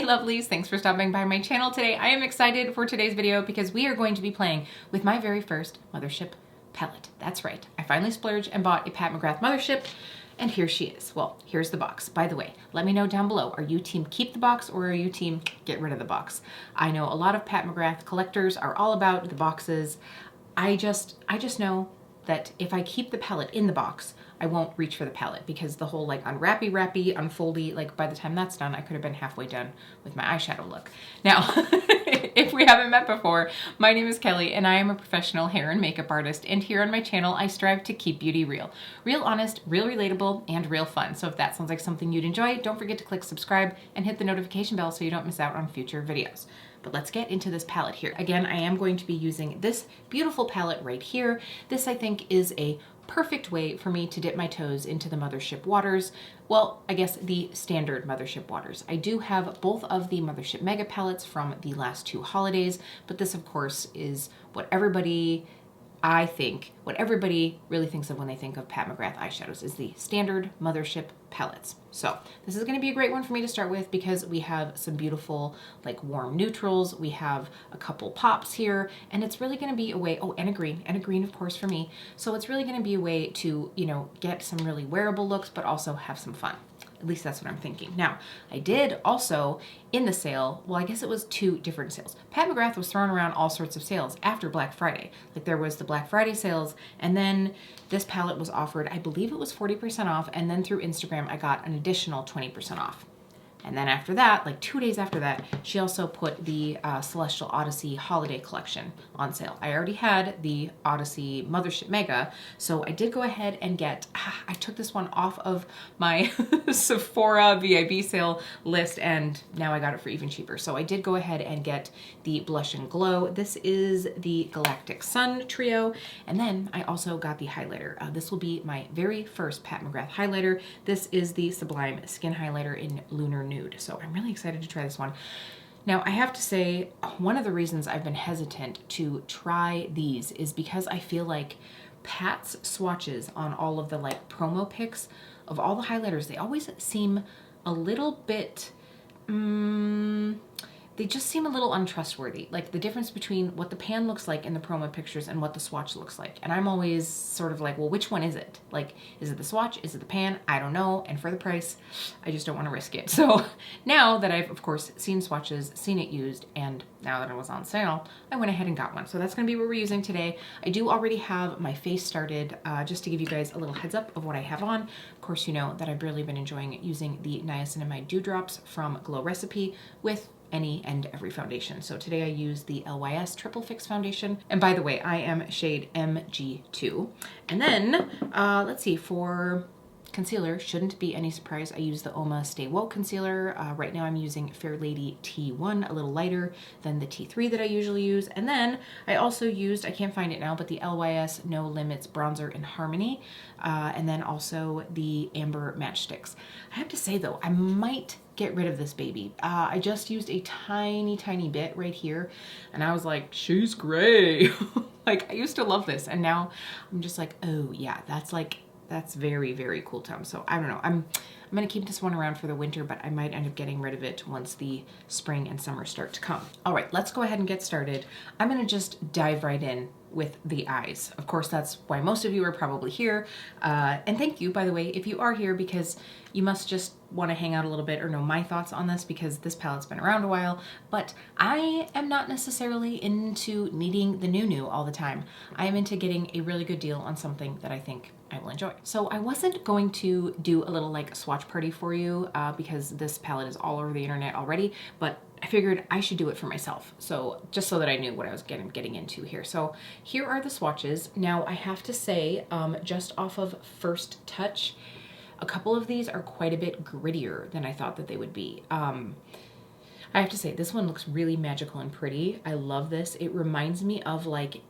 lovelies, thanks for stopping by my channel today. I am excited for today's video because we are going to be playing with my very first Mothership palette. That's right, I finally splurged and bought a Pat McGrath Mothership, and here she is. Well, here's the box. By the way, let me know down below, are you team keep the box or are you team get rid of the box? I know a lot of Pat McGrath collectors are all about the boxes. I just know that if I keep the palette in the box, I won't reach for the palette because the whole like unwrappy, unfoldy, like by the time that's done, I could have been halfway done with my eyeshadow look. Now, if we haven't met before, my name is Kelly and I am a professional hair and makeup artist. And here on my channel, I strive to keep beauty real. Real honest, real relatable, and real fun. So if that sounds like something you'd enjoy, don't forget to click subscribe and hit the notification bell so you don't miss out on future videos. But let's get into this palette here. Again, I am going to be using this beautiful palette right here. This, I think, is a perfect way for me to dip my toes into the Mothership waters. Well, I guess the standard Mothership waters. I do have both of the Mothership Mega palettes from the last two holidays, but this, of course, is what everybody really thinks of when they think of Pat McGrath eyeshadows is the standard Mothership palettes. So this is going to be a great one for me to start with because we have some beautiful like warm neutrals. We have a couple pops here, and it's really going to be a way, oh, and a green of course for me. So it's really going to be a way to, you know, get some really wearable looks, but also have some fun. At least that's what I'm thinking. Now, I did also, in the sale, well, I guess it was two different sales. Pat McGrath was throwing around all sorts of sales after Black Friday. Like there was the Black Friday sales, and then this palette was offered, I believe it was 40% off, and then through Instagram, I got an additional 20% off. And then after that, like 2 days after that, she also put the Celestial Odyssey Holiday Collection on sale. I already had the Odyssey Mothership Mega, so I did go ahead and get, I took this one off of my Sephora VIB sale list, and now I got it for even cheaper. So I did go ahead and get the Blush and Glow. This is the Galactic Sun Trio, and then I also got the highlighter. This will be my very first Pat McGrath highlighter. This is the Sublime Skin Highlighter in Lunar Nude. So I'm really excited to try this one. Now I have to say, one of the reasons I've been hesitant to try these is because I feel like Pat's swatches on all of the like promo pics of all the highlighters, they always seem a little bit, they just seem a little untrustworthy. Like the difference between what the pan looks like in the promo pictures and what the swatch looks like. And I'm always sort of like, well, which one is it? Like, is it the swatch? Is it the pan? I don't know. And for the price, I just don't want to risk it. So now that I've, of course, seen swatches, seen it used, and now that it was on sale, I went ahead and got one. So that's going to be what we're using today. I do already have my face started, just to give you guys a little heads up of what I have on. Of course, you know that I've really been enjoying using the Niacinamide Dewdrops from Glow Recipe with any and every foundation. So today I use the LYS Triple Fix Foundation. And by the way, I am shade MG2. And then, let's see, for concealer, shouldn't be any surprise, I use the Oma Stay Woke Concealer. Right now I'm using Fair Lady T1, a little lighter than the T3 that I usually use. And then I also used, I can't find it now, but the LYS No Limits Bronzer in Harmony. And then also the Amber Matchsticks. I have to say though, I might get rid of this baby. I just used a tiny bit right here, and I was like, she's gray. Like I used to love this, and now I'm just like, oh yeah, that's very cool tone. So I don't know, I'm gonna keep this one around for the winter, but I might end up getting rid of it once the spring and summer start to come. All right, let's go ahead and get started. I'm gonna just dive right in with the eyes. Of course, that's why most of you are probably here. And thank you, by the way, if you are here, because you must just want to hang out a little bit or know my thoughts on this, because this palette's been around a while, but I am not necessarily into needing the new all the time. I am into getting a really good deal on something that I think I will enjoy. So I wasn't going to do a little like swatch party for you because this palette is all over the internet already, but I figured I should do it for myself. So just so that I knew what I was getting into here. So here are the swatches. Now I have to say, just off of first touch, a couple of these are quite a bit grittier than I thought that they would be. I have to say, this one looks really magical and pretty. I love this. It reminds me of like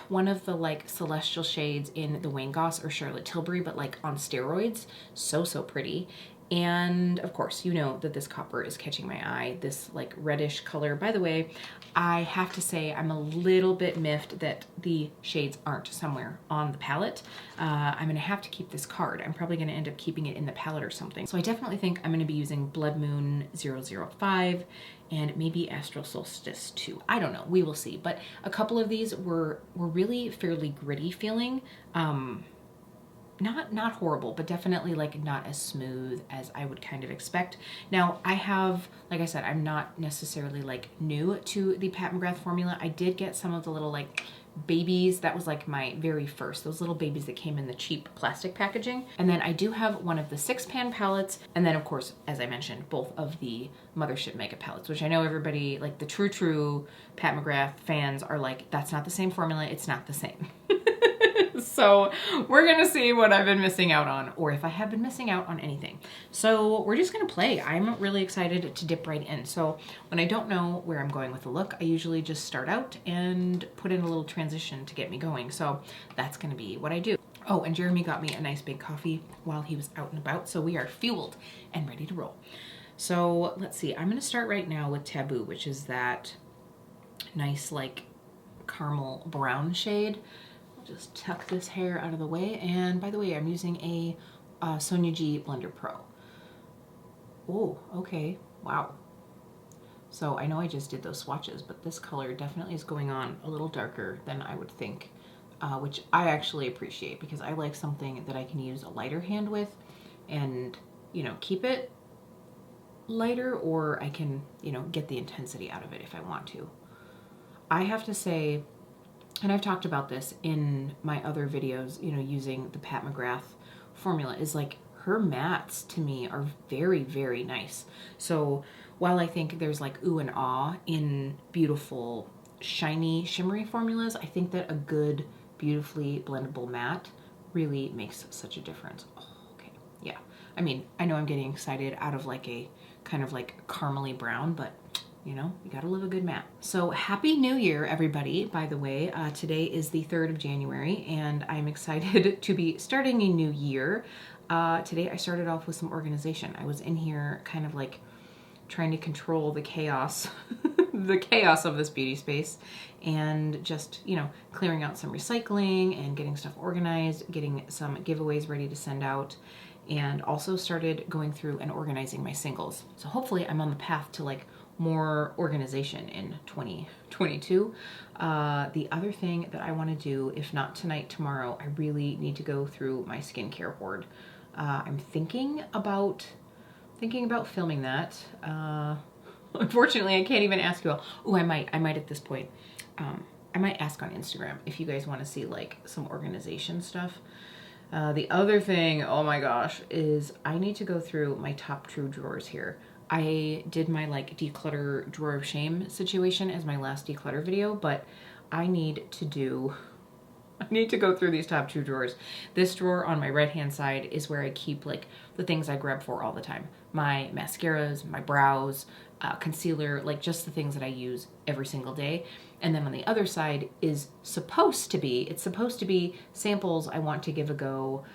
one of the like celestial shades in the Wayne Goss or Charlotte Tilbury, but like on steroids. So pretty. And of course, you know that this copper is catching my eye, this like reddish color. By the way, I have to say I'm a little bit miffed that the shades aren't somewhere on the palette. I'm gonna have to keep this card. I'm probably gonna end up keeping it in the palette or something. So I definitely think I'm gonna be using Blood Moon 005 and maybe Astral Solstice 2. I don't know, we will see. But a couple of these were really fairly gritty feeling. Not horrible, but definitely like not as smooth as I would kind of expect. Now I have, like I said, I'm not necessarily like new to the Pat McGrath formula. I did get some of the little like babies. That was like my very first, those little babies that came in the cheap plastic packaging. And then I do have one of the 6-pan palettes. And then of course, as I mentioned, both of the Mothership Mega palettes, which I know everybody, like the true Pat McGrath fans are like, that's not the same formula. It's not the same. So we're gonna see what I've been missing out on, or if I have been missing out on anything. So we're just gonna play. I'm really excited to dip right in. So when I don't know where I'm going with the look, I usually just start out and put in a little transition to get me going. So that's gonna be what I do. Oh, and Jeremy got me a nice big coffee while he was out and about. So we are fueled and ready to roll. So let's see, I'm gonna start right now with Taboo, which is that nice like caramel brown shade. Just tuck this hair out of the way. And by the way, I'm using a Sonia G Blender Pro. Oh, okay. Wow. So I know I just did those swatches, but this color definitely is going on a little darker than I would think, which I actually appreciate because I like something that I can use a lighter hand with and, you know, keep it lighter, or I can, you know, get the intensity out of it if I want to. I have to say, and I've talked about this in my other videos, you know, using the Pat McGrath formula, is like her mattes to me are very, very nice. So while I think there's like ooh and ah in beautiful, shiny, shimmery formulas, I think that a good, beautifully blendable matte really makes such a difference. Oh, okay, yeah. I mean, I know I'm getting excited out of like a kind of like caramely brown, but you know, you gotta live a good matte. So happy New Year, everybody, by the way. Today is the 3rd of January, and I'm excited to be starting a new year. Today I started off with some organization. I was in here kind of like trying to control the chaos, the chaos of this beauty space, and just, you know, clearing out some recycling and getting stuff organized, getting some giveaways ready to send out, and also started going through and organizing my singles. So hopefully I'm on the path to like more organization in 2022. The other thing that I want to do, if not tonight, tomorrow, I really need to go through my skincare hoard. I'm thinking about filming that. Unfortunately, I can't even ask you all. Oh, I might at this point. I might ask on Instagram if you guys want to see like some organization stuff. The other thing, oh my gosh, is I need to go through my top true drawers here. I did my like declutter drawer of shame situation as my last declutter video, but I need to go through these top 2 drawers. This drawer on my right hand side is where I keep like the things I grab for all the time. My mascaras, my brows, concealer, like just the things that I use every single day. And then on the other side is supposed to be samples I want to give a go,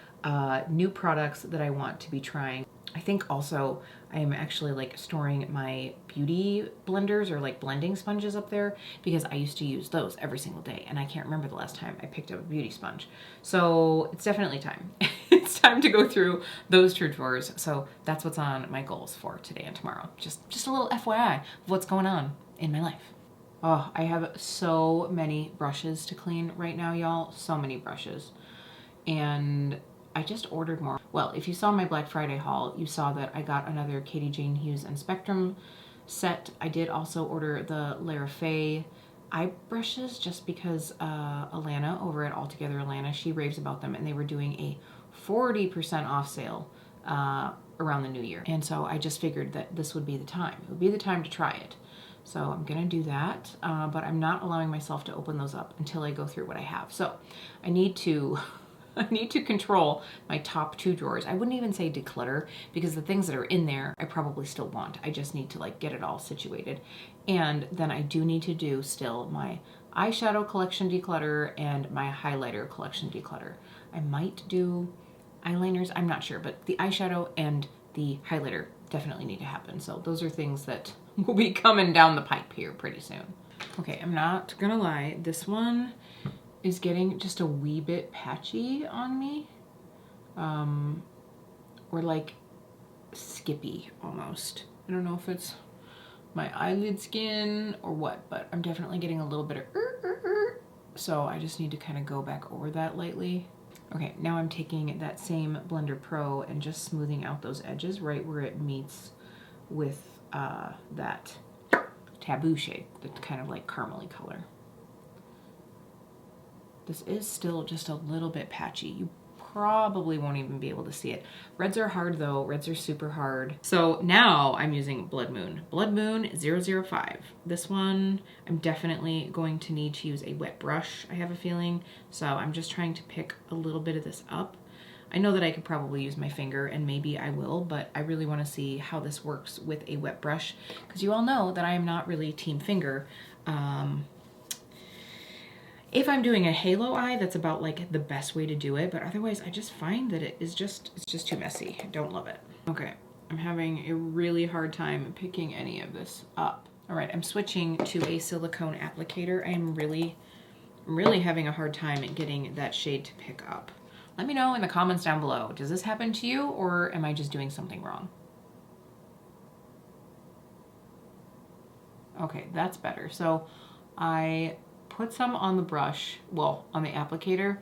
new products that I want to be trying. I think also I am actually like storing my beauty blenders or like blending sponges up there because I used to use those every single day and I can't remember the last time I picked up a beauty sponge. So it's definitely time. It's time to go through those true drawers. So that's what's on my goals for today and tomorrow. Just a little FYI of what's going on in my life. Oh, I have so many brushes to clean right now, y'all. So many brushes. And I just ordered more. Well, if you saw my Black Friday haul, you saw that I got another Katie Jane Hughes and Spectrum set. I did also order the Lara Faye eye brushes just because Alana over at Altogether Alana, she raves about them, and they were doing a 40% off sale around the new year. And so I just figured that this would be the time. It would be the time to try it. So I'm gonna do that, but I'm not allowing myself to open those up until I go through what I have. So I need to control my top 2 drawers. I wouldn't even say declutter because the things that are in there I probably still want. I just need to like get it all situated. And then I do need to do still my eyeshadow collection declutter and my highlighter collection declutter. I might do eyeliners, I'm not sure, but the eyeshadow and the highlighter definitely need to happen. So those are things that will be coming down the pipe here pretty soon. Okay, I'm not gonna lie, this one is getting just a wee bit patchy on me. Or like skippy almost. I don't know if it's my eyelid skin or what, but I'm definitely getting a little bit of so I just need to kind of go back over that lightly. Okay, now I'm taking that same Blender Pro and just smoothing out those edges right where it meets with that Taboo shade, that's kind of like caramely color. This is still just a little bit patchy. You probably won't even be able to see it. Reds are hard though, reds are super hard. So now I'm using Blood Moon. Blood Moon 005. This one, I'm definitely going to need to use a wet brush, I have a feeling. So I'm just trying to pick a little bit of this up. I know that I could probably use my finger and maybe I will, but I really want to see how this works with a wet brush because you all know that I am not really team finger. If I'm doing a halo eye, that's about like the best way to do it, but otherwise I just find that it's just too messy. I don't love it. Okay, I'm having a really hard time picking any of this up. All right, I'm switching to a silicone applicator. I'm really having a hard time getting that shade to pick up. Let me know in the comments down below. Does this happen to you or am I just doing something wrong? Okay, that's better. So I put some on the brush, well, on the applicator,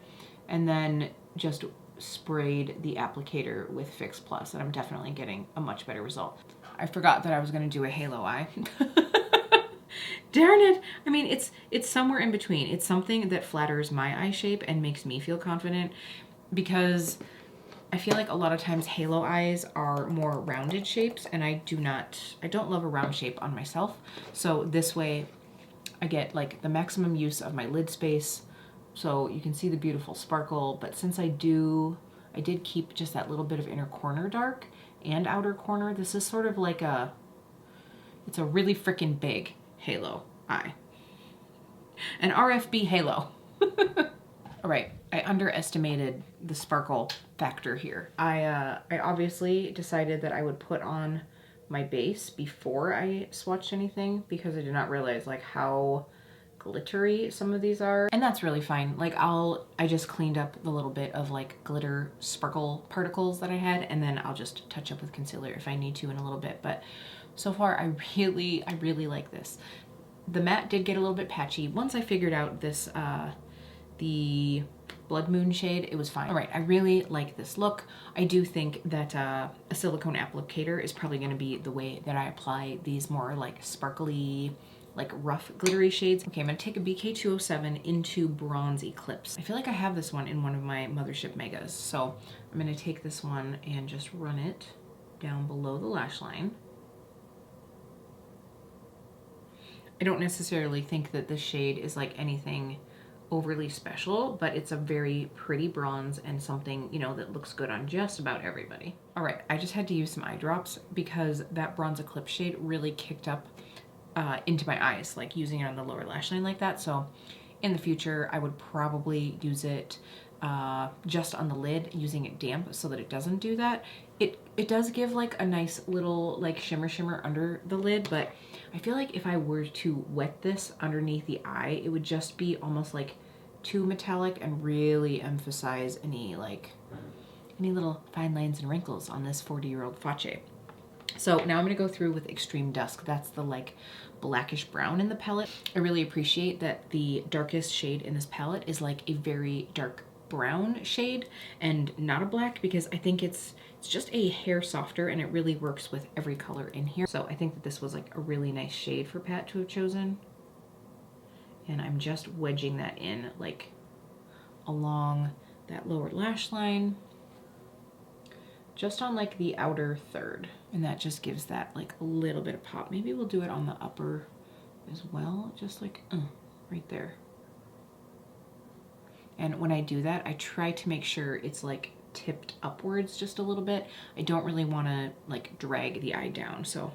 and then just sprayed the applicator with Fix Plus, and I'm definitely getting a much better result. I forgot that I was gonna do a halo eye. Darn it! I mean, it's somewhere in between. It's something that flatters my eye shape and makes me feel confident, because I feel like a lot of times halo eyes are more rounded shapes, and I don't love a round shape on myself. So this way, I get like the maximum use of my lid space, so you can see the beautiful sparkle. But since I did keep just that little bit of inner corner dark and outer corner, this is sort of like it's a really freaking big halo eye. An RFB halo. All right, I underestimated the sparkle factor here. I obviously decided that I would put on my base before I swatched anything because I did not realize like how glittery some of these are, and that's really fine. Like I just cleaned up the little bit of like glitter sparkle particles that I had, and then I'll just touch up with concealer if I need to in a little bit. But so far I really like this. The matte did get a little bit patchy. Once I figured out this the Blood Moon shade, it was fine. All right, I really like this look. I do think that a silicone applicator is probably gonna be the way that I apply these more like sparkly, like rough glittery shades. Okay, I'm gonna take a BK207 into Bronze Eclipse. I feel like I have this one in one of my Mothership Megas. So I'm gonna take this one and just run it down below the lash line. I don't necessarily think that this shade is like anything overly special, but it's a very pretty bronze and something, you know, that looks good on just about everybody. All right, I just had to use some eye drops because that Bronze Eclipse shade really kicked up into my eyes, like using it on the lower lash line like that. So in the future, I would probably use it just on the lid, using it damp so that it doesn't do that. It does give like a nice little like shimmer under the lid, but I feel like if I were to wet this underneath the eye, it would just be almost like too metallic and really emphasize any little fine lines and wrinkles on this 40-year-old Face. So now I'm gonna go through with Extreme Dusk. That's the like blackish brown in the palette. I really appreciate that the darkest shade in this palette is like a very dark brown shade and not a black, because I think it's just a hair softer and it really works with every color in here. So I think that this was like a really nice shade for Pat to have chosen. And I'm just wedging that in like along that lower lash line, just on like the outer third. And that just gives that like a little bit of pop. Maybe we'll do it on the upper as well, just like right there. And when I do that, I try to make sure it's like tipped upwards just a little bit. I don't really want to like drag the eye down. So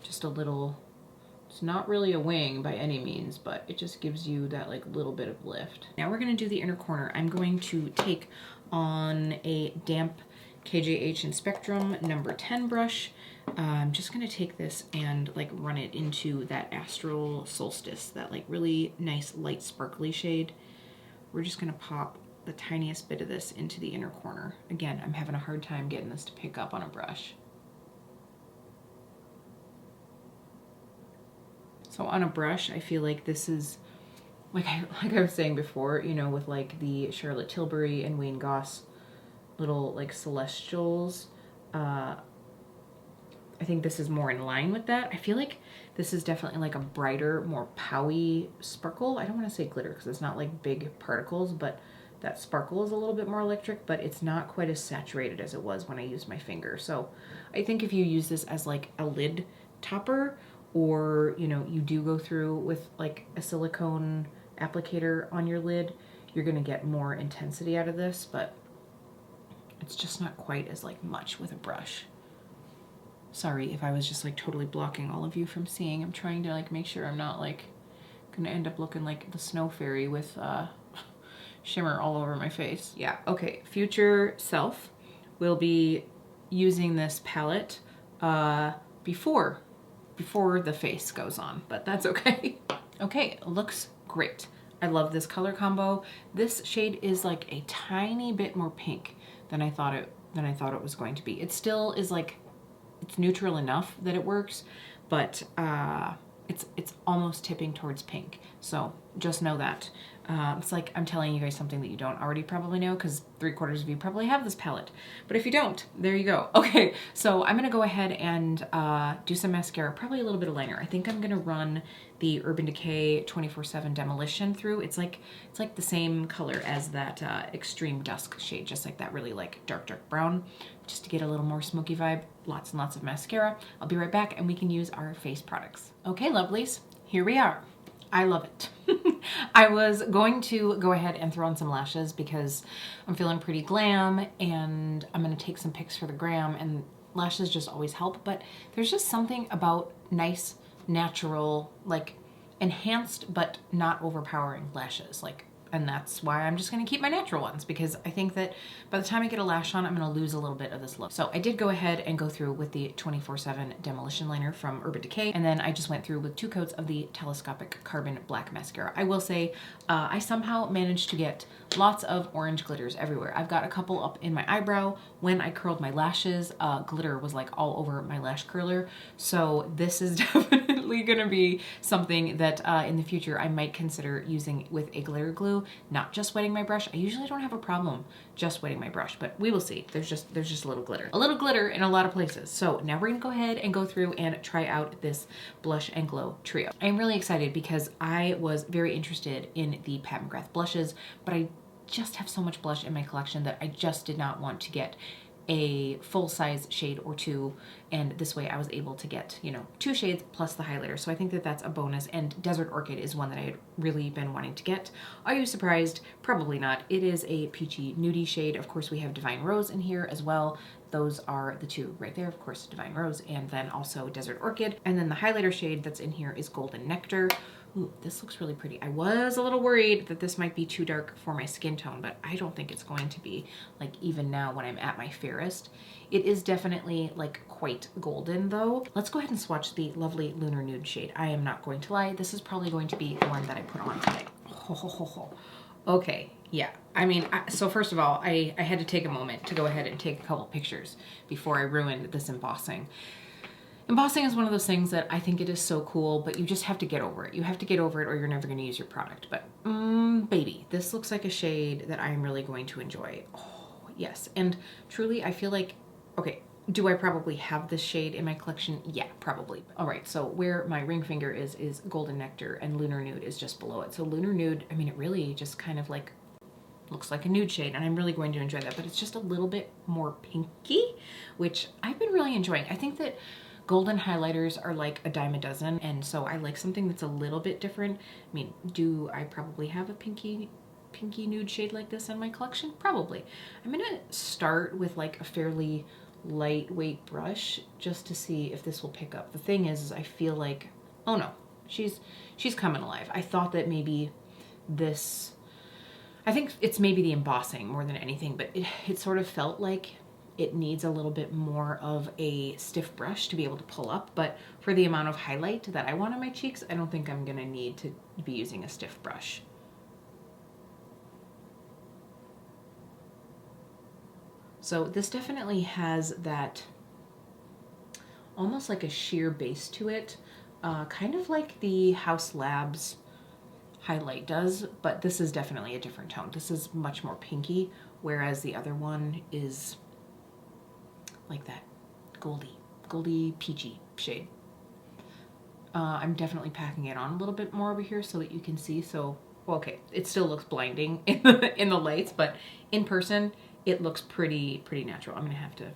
just a little, it's not really a wing by any means, but it just gives you that like little bit of lift. Now we're going to do the inner corner. I'm going to take on a damp KJH in Spectrum number 10 brush. I'm just gonna take this and like run it into that Astral Solstice, that like really nice light sparkly shade. We're just gonna pop the tiniest bit of this into the inner corner. Again, I'm having a hard time getting this to pick up on a brush. So on a brush, I feel like this is, like I was saying before, you know, with like the Charlotte Tilbury and Wayne Goss little like celestials, I think this is more in line with that. I feel like this is definitely like a brighter, more powy sparkle. I don't want to say glitter because it's not like big particles, but that sparkle is a little bit more electric, but it's not quite as saturated as it was when I used my finger. So I think if you use this as like a lid topper, or, you know, you do go through with like a silicone applicator on your lid, you're gonna get more intensity out of this, but it's just not quite as like much with a brush. Sorry if I was just like totally blocking all of you from seeing. I'm trying to like make sure I'm not like gonna end up looking like the snow fairy with shimmer all over my face. Yeah, okay, future self will be using this palette before the face goes on, but that's okay. Okay, looks great. I love this color combo. This shade is like a tiny bit more pink than I thought it was going to be. It still is like, it's neutral enough that it works, but it's almost tipping towards pink. So just know that. It's like I'm telling you guys something that you don't already probably know, because 3/4 of you probably have this palette. But if you don't, there you go. Okay, so I'm gonna go ahead and do some mascara, probably a little bit of liner. I think I'm gonna run the Urban Decay 24/7 Demolition through. It's like the same color as that Extreme Dusk shade, just like that really like dark brown, just to get a little more smoky vibe. Lots and lots of mascara. I'll be right back and we can use our face products. Okay, lovelies, here we are. I love it. I was going to go ahead and throw on some lashes because I'm feeling pretty glam, and I'm going to take some pics for the gram, and lashes just always help, but there's just something about nice, natural, like enhanced but not overpowering lashes. Like, and that's why I'm just going to keep my natural ones, because I think that by the time I get a lash on, I'm going to lose a little bit of this look. So I did go ahead and go through with the 24/7 Demolition Liner from Urban Decay, and then I just went through with 2 coats of the Telescopic Carbon Black Mascara. I will say I somehow managed to get lots of orange glitters everywhere. I've got a couple up in my eyebrow. When I curled my lashes, glitter was like all over my lash curler. So this is definitely going to be something that in the future I might consider using with a glitter glue, not just wetting my brush. I usually don't have a problem just wetting my brush, but we will see. There's just a little glitter. A little glitter in a lot of places. So now we're gonna go ahead and go through and try out this Blush and Glow trio. I'm really excited because I was very interested in the Pat McGrath blushes, but I just have so much blush in my collection that I just did not want to get a full-size shade or 2, and this way I was able to get, you know, 2 shades plus the highlighter. So I think that that's a bonus, and Desert Orchid is one that I had really been wanting to get. Are you surprised? Probably not. It is a peachy nudie shade. Of course, we have Divine Rose in here as well. Those are the 2 right there, of course, Divine Rose, and then also Desert Orchid. And then the highlighter shade that's in here is Golden Nectar. Ooh, this looks really pretty. I was a little worried that this might be too dark for my skin tone, but I don't think it's going to be, like, even now when I'm at my fairest. It is definitely like quite golden though. Let's go ahead and swatch the lovely Lunar Nude shade. I am not going to lie, this is probably going to be the one that I put on today. Okay, yeah. I mean, so first of all, I had to take a moment to go ahead and take a couple pictures before I ruined this embossing. Embossing is one of those things that I think it is so cool, but you just have to get over it. You have to get over it or you're never going to use your product. But baby, this looks like a shade that I am really going to enjoy. Oh, yes. And truly, I feel like, okay, do I probably have this shade in my collection? Yeah, probably. All right, so where my ring finger is Golden Nectar, and Lunar Nude is just below it. So Lunar Nude, I mean, it really just kind of like looks like a nude shade, and I'm really going to enjoy that, but it's just a little bit more pinky, which I've been really enjoying. I think that golden highlighters are like a dime a dozen, and so I like something that's a little bit different. I mean, do I probably have a pinky nude shade like this in my collection? Probably. I'm gonna start with like a fairly lightweight brush just to see if this will pick up. The thing is I feel like, oh no, she's coming alive. I thought that maybe this, I think it's maybe the embossing more than anything, but it sort of felt like it needs a little bit more of a stiff brush to be able to pull up, but for the amount of highlight that I want on my cheeks, I don't think I'm gonna need to be using a stiff brush. So this definitely has that almost like a sheer base to it, kind of like the House Labs highlight does, but this is definitely a different tone. This is much more pinky, whereas the other one is like that goldy peachy shade. I'm definitely packing it on a little bit more over here so that you can see. So, well, okay, it still looks blinding in the lights, but in person, it looks pretty natural. I'm gonna have to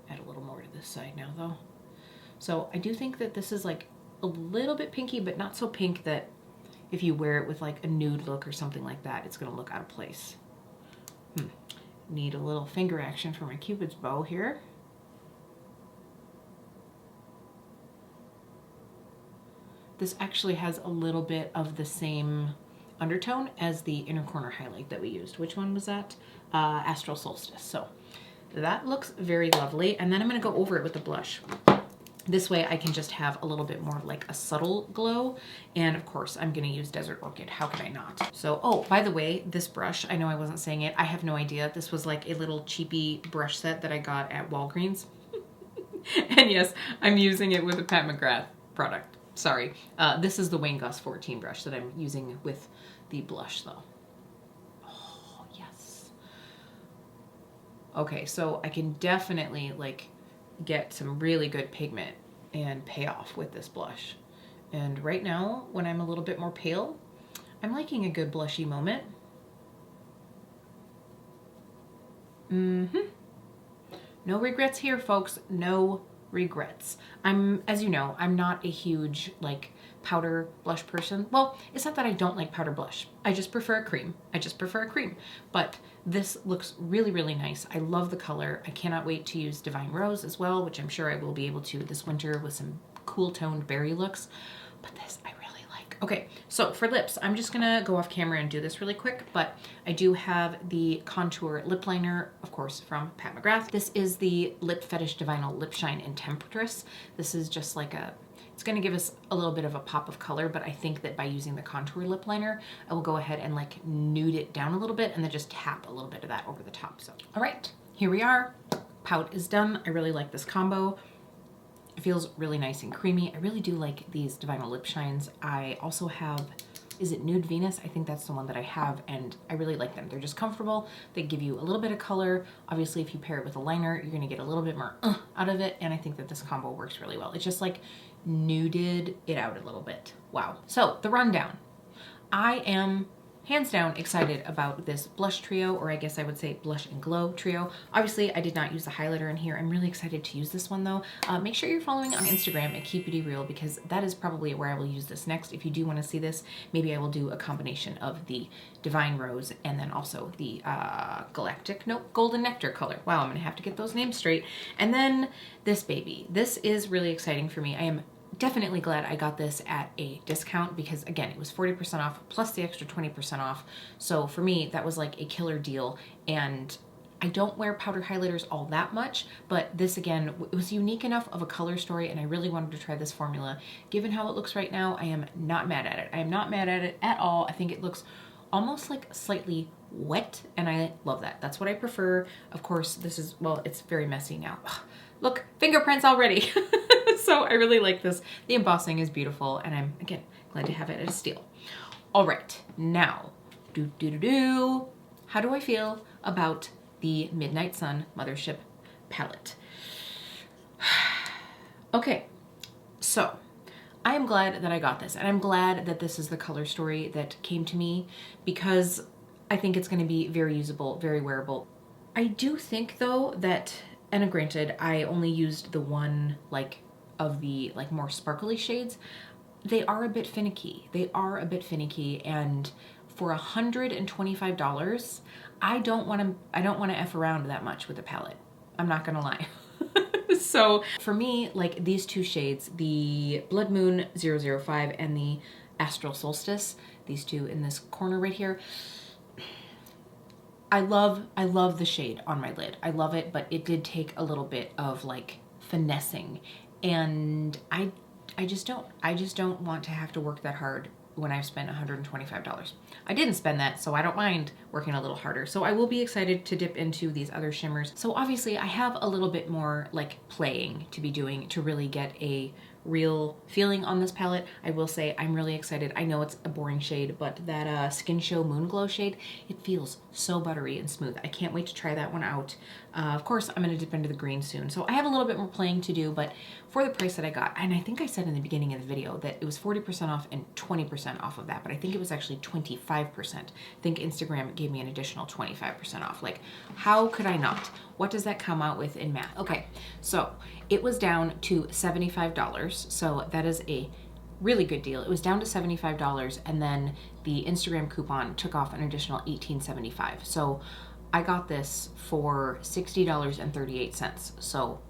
add a little more to this side now though. So I do think that this is like a little bit pinky, but not so pink that if you wear it with like a nude look or something like that, it's gonna look out of place. Need a little finger action for my Cupid's bow here. This actually has a little bit of the same undertone as the inner corner highlight that we used. Which one was that? Astral Solstice. So that looks very lovely. And then I'm gonna go over it with the blush. This way I can just have a little bit more of like a subtle glow. And of course I'm gonna use Desert Orchid. How could I not? So, oh, by the way, this brush, I know I wasn't saying it. I have no idea. This was like a little cheapy brush set that I got at Walgreens. And yes, I'm using it with a Pat McGrath product. Sorry. This is the Wayne Goss 14 brush that I'm using with the blush though. Oh, yes. Okay, so I can definitely like get some really good pigment and payoff with this blush. And right now, when I'm a little bit more pale, I'm liking a good blushy moment. No regrets here, folks. No regrets. As you know, I'm not a huge like powder blush person. Well, it's not that I don't like powder blush. I just prefer a cream. But this looks really nice. I love the color. I cannot wait to use Divine Rose as well, which I'm sure I will be able to this winter with some cool toned berry looks. But this I really like. Okay, so for lips, I'm just gonna go off camera and do this really quick, but I do have the contour lip liner, of course, from Pat McGrath. This is the Lip Fetish Divinal Lip Shine in Temptress. This is just like it's gonna give us a little bit of a pop of color, but I think that by using the contour lip liner, I will go ahead and like nude it down a little bit and then just tap a little bit of that over the top. So, all right, here we are. Pout is done. I really like this combo. It feels really nice and creamy. I really do like these Divinal lip shines. I also have, is it Nude Venus? I think that's the one that I have, and I really like them. They're just comfortable. They give you a little bit of color. Obviously, if you pair it with a liner, you're gonna get a little bit more out of it, and I think that this combo works really well. It's just like nuded it out a little bit. Wow. So the rundown. I am hands down excited about this blush trio, or I guess I would say blush and glow trio. Obviously, I did not use the highlighter in here. I'm really excited to use this one though. Make sure you're following on Instagram at KEEPBEAUTYREAL because that is probably where I will use this next. If you do want to see this, maybe I will do a combination of the Divine Rose and then also the Golden Nectar color. Wow, I'm gonna have to get those names straight. And then this baby. This is really exciting for me. I am definitely glad I got this at a discount because again, it was 40% off plus the extra 20% off. So for me, that was like a killer deal. And I don't wear powder highlighters all that much, but this again, it was unique enough of a color story and I really wanted to try this formula. Given how it looks right now, I am not mad at it. I am not mad at it at all. I think it looks almost like slightly wet and I love that. That's what I prefer. Of course, this is, well, it's very messy now. Ugh, look, fingerprints already. So I really like this. The embossing is beautiful and I'm, again, glad to have it at a steal. All right, now, how do I feel about the Midnight Sun Mothership palette? Okay, so I am glad that I got this and I'm glad that this is the color story that came to me because I think it's gonna be very usable, very wearable. I do think though that, and granted, I only used the one of the more sparkly shades. They are a bit finicky. And for $125, I don't want to F around that much with a palette. I'm not gonna lie. So for me, like these two shades, the Blood Moon 005 and the Astral Solstice, these two in this corner right here, I love the shade on my lid. I love it, but it did take a little bit of like finessing, and I just don't want to have to work that hard when I've spent $125. I didn't spend that, so I don't mind working a little harder. So I will be excited to dip into these other shimmers. So obviously I have a little bit more like playing to be doing to really get a real feeling on this palette. I will say I'm really excited. I know it's a boring shade, but that Skin Show Moon Glow shade, it feels so buttery and smooth. I can't wait to try that one out. Of course, I'm gonna dip into the green soon. So I have a little bit more playing to do, but for the price that I got, and I think I said in the beginning of the video that it was 40% off and 20% off of that, but I think it was actually 25%. I think Instagram gave me an additional 25% off. Like, how could I not? What does that come out with in math? Okay, so it was down to $75. So that is a really good deal. It was down to $75, and then the Instagram coupon took off an additional $18.75. So I got this for $60.38. So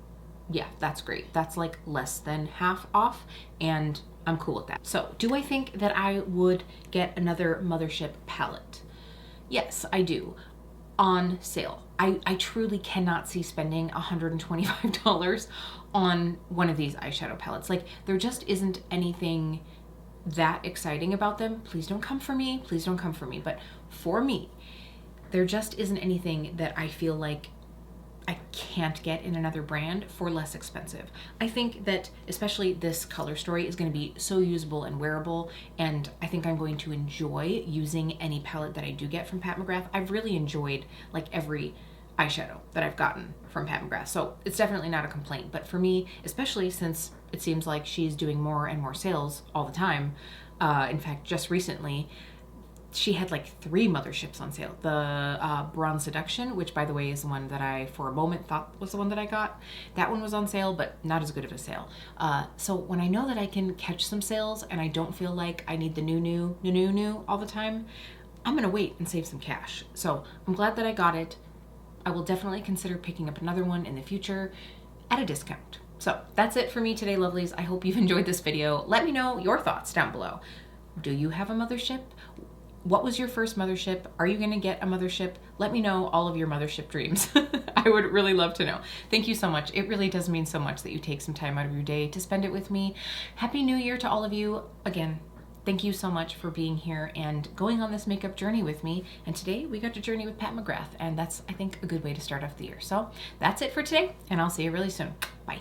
yeah, that's great. That's like less than half off, and I'm cool with that. So do I think that I would get another Mothership palette? Yes, I do. On sale. I truly cannot see spending $125 on one of these eyeshadow palettes. Like, there just isn't anything that exciting about them. Please don't come for me. Please don't come for me. But for me, there just isn't anything that I feel like I can't get in another brand for less expensive. I think that especially this color story is going to be so usable and wearable, and I think I'm going to enjoy using any palette that I do get from Pat McGrath. I've really enjoyed like every eyeshadow that I've gotten from Pat McGrath, so it's definitely not a complaint. But for me, especially since it seems like she's doing more and more sales all the time, in fact, just recently, she had like 3 Motherships on sale. The Bronze Seduction, which by the way is the one that I for a moment thought was the one that I got. That one was on sale, but not as good of a sale. So when I know that I can catch some sales and I don't feel like I need the new all the time, I'm gonna wait and save some cash. So I'm glad that I got it. I will definitely consider picking up another one in the future at a discount. So that's it for me today, lovelies. I hope you've enjoyed this video. Let me know your thoughts down below. Do you have a Mothership? What was your first Mothership? Are you gonna get a Mothership? Let me know all of your Mothership dreams. I would really love to know. Thank you so much. It really does mean so much that you take some time out of your day to spend it with me. Happy New Year to all of you. Again, thank you so much for being here and going on this makeup journey with me. And today we got to journey with Pat McGrath, and that's, I think, a good way to start off the year. So that's it for today, and I'll see you really soon. Bye.